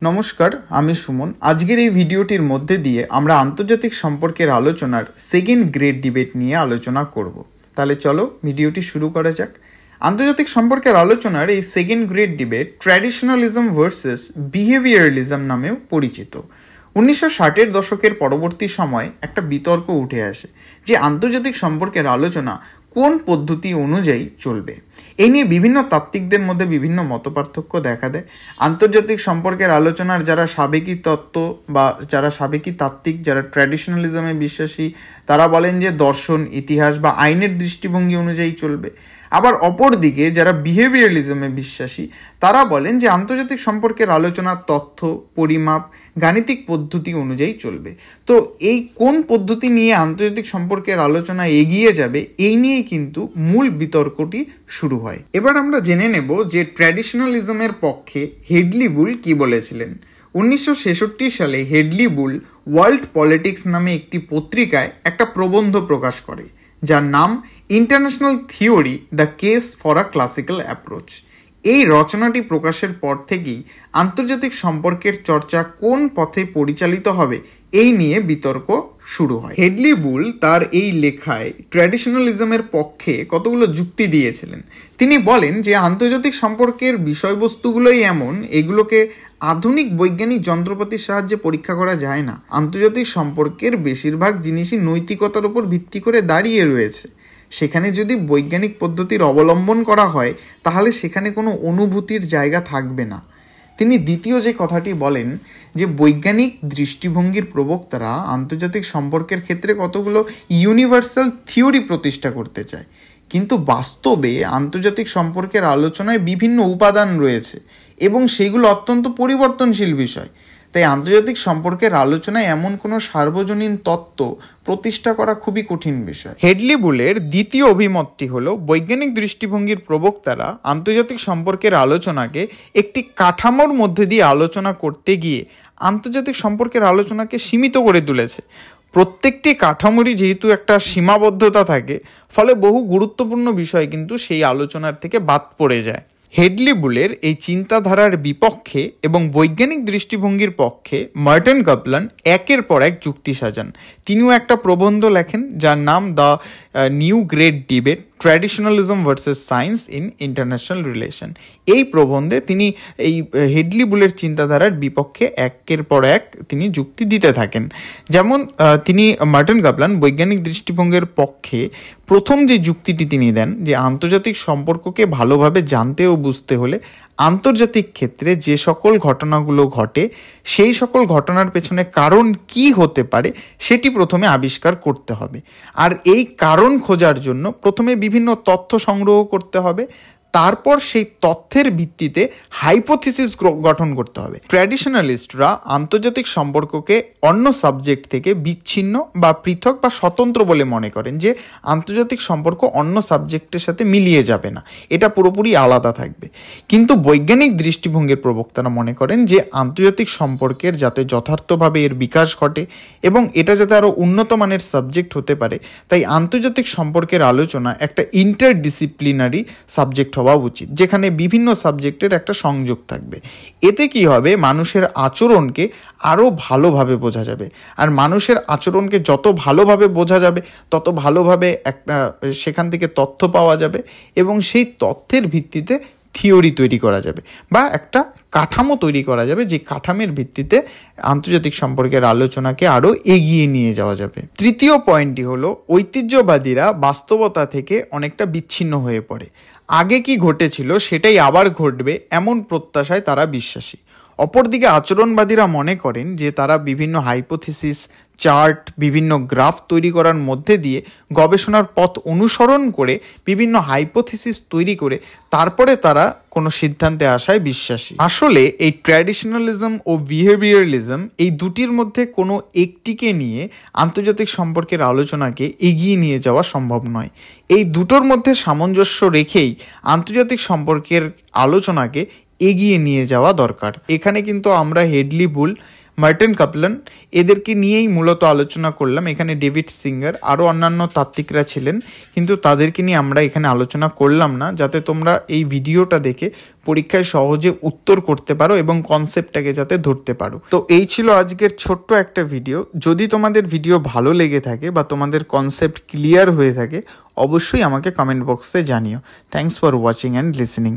নমস্কার, আমি সুমন। আজকের এই ভিডিওটির মধ্যে দিয়ে আমরা আন্তর্জাতিক সম্পর্কের আলোচনার সেকেন্ড গ্রেড ডিবেট নিয়ে আলোচনা করব। তাহলে চলো ভিডিওটি শুরু করা যাক। আন্তর্জাতিক সম্পর্কের আলোচনার এই second grade debate traditionalism versus বিহেভিয়ারালিজম নামেও পরিচিত। 1960-এর দশকের পরবর্তী সময় একটা বিতর্ক উঠে আসে যে আন্তর্জাতিক সম্পর্কের আলোচনা কোন পদ্ধতি অনুযায়ী চলবে। এই নিয়ে বিভিন্ন তাত্ত্বিকদের মধ্যে বিভিন্ন মতপার্থক্য দেখা দেয়। আন্তর্জাতিক সম্পর্কের আলোচনার যারা সাবেকি তত্ত্ব বা যারা সাবেকি তাত্ত্বিক, যারা ট্র্যাডিশনালিজমে বিশ্বাসী, তারা বলেন যে দর্শন, ইতিহাস বা আইনের দৃষ্টিভঙ্গি অনুযায়ী চলবে। আবার অপরদিকে যারা বিহেভিয়ারালিজমে বিশ্বাসী, তারা বলেন যে আন্তর্জাতিক সম্পর্কের আলোচনা তথ্য, পরিমাপ, গাণিতিক পদ্ধতি অনুযায়ী চলবে। তো এই কোন পদ্ধতি নিয়ে আন্তর্জাতিক সম্পর্কের আলোচনা এগিয়ে যাবে, এই নিয়ে কিন্তু মূল বিতর্কটি শুরু হয়। এবার আমরা জেনে নেব যে ট্র্যাডিশনালিজমের পক্ষে হেডলি বুল কি বলেছিলেন। 1966 সালে হেডলি বুল ওয়ার্ল্ড পলিটিক্স নামে একটি পত্রিকায় একটা প্রবন্ধ প্রকাশ করে, যার নাম international theory the case for a classical approach. এই রচনাটি প্রকাশের পর থেকেই আন্তর্জাতিক সম্পর্কের চর্চা কোন পথে পরিচালিত হবে এই নিয়ে বিতর্ক শুরু হয়। হেডলি বুল তার এই লেখায় ট্র্যাডিশনালিজমের পক্ষে কতগুলো যুক্তি দিয়েছিলেন। তিনি বলেন যে আন্তর্জাতিক সম্পর্কের বিষয়বস্তুগুলোই এমন, এগুলোকে আধুনিক বৈজ্ঞানিক যন্ত্রপাতির সাহায্যে পরীক্ষা করা যায় না। আন্তর্জাতিক সম্পর্কের বেশিরভাগ জিনিসই নৈতিকতার উপর ভিত্তি করে দাঁড়িয়ে রয়েছে। সেখানে যদি বৈজ্ঞানিক পদ্ধতির অবলম্বন করা হয় তাহলে সেখানে কোনো অনুভূতির জায়গা থাকবে না। তিনি দ্বিতীয় যে কথাটি বলেন যে বৈজ্ঞানিক দৃষ্টিভঙ্গির প্রবক্তারা আন্তর্জাতিক সম্পর্কের ক্ষেত্রে কতগুলো ইউনিভার্সাল থিওরি প্রতিষ্ঠা করতে চায়, কিন্তু বাস্তবে আন্তর্জাতিক সম্পর্কের আলোচনায় বিভিন্ন উপাদান রয়েছে এবং সেগুলো অত্যন্ত পরিবর্তনশীল বিষয়। তাই আন্তর্জাতিক সম্পর্কের আলোচনায় এমন কোনো সার্বজনীন তত্ত্ব প্রতিষ্ঠা করা খুবই কঠিন বিষয়। হেডলি বুলের দ্বিতীয় অভিমতটি হলো বৈজ্ঞানিক দৃষ্টিভঙ্গির প্রবক্তারা আন্তর্জাতিক সম্পর্কের আলোচনাকে একটি কাঠামোর মধ্যে দিয়ে আলোচনা করতে গিয়ে আন্তর্জাতিক সম্পর্কের আলোচনাকে সীমিত করে তুলেছে। প্রত্যেকটি কাঠামোরই যেহেতু একটা সীমাবদ্ধতা থাকে, ফলে বহু গুরুত্বপূর্ণ বিষয় কিন্তু সেই আলোচনার থেকে বাদ পড়ে যায়। হেডলি বুলের এই চিন্তাধারার বিপক্ষে এবং বৈজ্ঞানিক দৃষ্টিভঙ্গির পক্ষে মার্টিন কাপলান একের পর এক যুক্তি সাজান। তিনিও একটা প্রবন্ধ লেখেন যার নাম the new great debate, traditionalism versus science in international relation. এই প্রবন্ধে তিনি এই হেডলি বুলের চিন্তাধারার বিপক্ষে একের পর এক তিনি যুক্তি দিতে থাকেন। যেমন তিনি মার্টিন কাপলান বৈজ্ঞানিক দৃষ্টিভঙ্গির পক্ষে প্রথম যে যুক্তিটি তিনি দেন যে আন্তর্জাতিক সম্পর্ককে ভালোভাবে জানতে ও বুঝতে হলে আন্তর্জাতিক ক্ষেত্রে যে সকল ঘটনাগুলো ঘটে সেই সকল ঘটনার পেছনে কারণ কি হতে পারে সেটি প্রথমে আবিষ্কার করতে হবে। আর এই কারণ খোঁজার জন্য প্রথমে বিভিন্ন তথ্য সংগ্রহ করতে হবে, তারপর সেই তথ্যের ভিত্তিতে হাইপোথিসিস গঠন করতে হবে। ট্র্যাডিশনালিস্টরা আন্তর্জাতিক সম্পর্ককে অন্য সাবজেক্ট থেকে বিচ্ছিন্ন বা পৃথক বা স্বতন্ত্র বলে মনে করেন, যে আন্তর্জাতিক সম্পর্ক অন্য সাবজেক্টের সাথে মিলিয়ে যাবে না, এটা পুরোপুরি আলাদা থাকবে। কিন্তু বৈজ্ঞানিক দৃষ্টিভঙ্গির প্রবক্তারা মনে করেন যে আন্তর্জাতিক সম্পর্কের যাতে যথার্থভাবে এর বিকাশ ঘটে এবং এটা যাতে আরও উন্নত মানের সাবজেক্ট হতে পারে, তাই আন্তর্জাতিক সম্পর্কের আলোচনা একটা ইন্টারডিসিপ্লিনারি সাবজেক্ট হওয়া উচিত, যেখানে বিভিন্ন সাবজেক্টের একটা সংযোগ থাকবে। এতে কি হবে, মানুষের আচরণকে আরও ভালোভাবে বোঝা যাবে, আর মানুষের আচরণকে যত ভালোভাবে বোঝা যাবে তত ভালোভাবে একটা সেখান থেকে তথ্য পাওয়া যাবে এবং সেই তথ্যের ভিত্তিতে থিওরি তৈরি করা যাবে বা একটা কাঠামো তৈরি করা যাবে, যে কাঠামোর ভিত্তিতে আন্তর্জাতিক সম্পর্কের আলোচনাকে আরও এগিয়ে নিয়ে যাওয়া যাবে। তৃতীয় পয়েন্টটি হলো ঐতিহ্যবাদীরা বাস্তবতা থেকে অনেকটা বিচ্ছিন্ন হয়ে পড়ে। আগে কি ঘটেছিল সেটাই আবার ঘটবে এমন প্রত্যাশায় তারা বিশ্বাসী। অপরদিকে আচরণবাদীরা মনে করেন যে তারা বিভিন্ন হাইপোথিসিস, চার্ট, বিভিন্ন গ্রাফ তৈরি করার মধ্যে দিয়ে গবেষণার পথ অনুসরণ করে বিভিন্ন হাইপোথিসিস তৈরি করে তারপরে তারা কোনো সিদ্ধান্তে আসায় বিশ্বাসী। আসলে এই ট্র্যাডিশনালিজম ও বিহেভিয়ারালিজম এই দুটির মধ্যে কোনো একটিকে নিয়ে আন্তর্জাতিক সম্পর্কের আলোচনাকে এগিয়ে নিয়ে যাওয়া সম্ভব নয়। এই দুটোর মধ্যে সামঞ্জস্য রেখেই আন্তর্জাতিক সম্পর্কের আলোচনাকে এগিয়ে নিয়ে যাওয়া দরকার। এখানে কিন্তু আমরা হেডলি বুল, মার্টিন কাপলান, এদেরকে নিয়েই মূলত আলোচনা করলাম। এখানে ডেভিড সিঙ্গার, আরও অন্যান্য তাত্ত্বিকরা ছিলেন, কিন্তু তাদেরকে নিয়ে আমরা এখানে আলোচনা করলাম না, যাতে তোমরা এই ভিডিওটা দেখে পরীক্ষায় সহজে উত্তর করতে পারো এবং কনসেপ্টটাকে যাতে ধরতে পারো। তো এই ছিল আজকের ছোট্ট একটা ভিডিও। যদি তোমাদের ভিডিও ভালো লেগে থাকে বা তোমাদের কনসেপ্ট ক্লিয়ার হয়ে থাকে, অবশ্যই আমাকে কমেন্ট বক্সে জানিও। Thanks for watching and listening.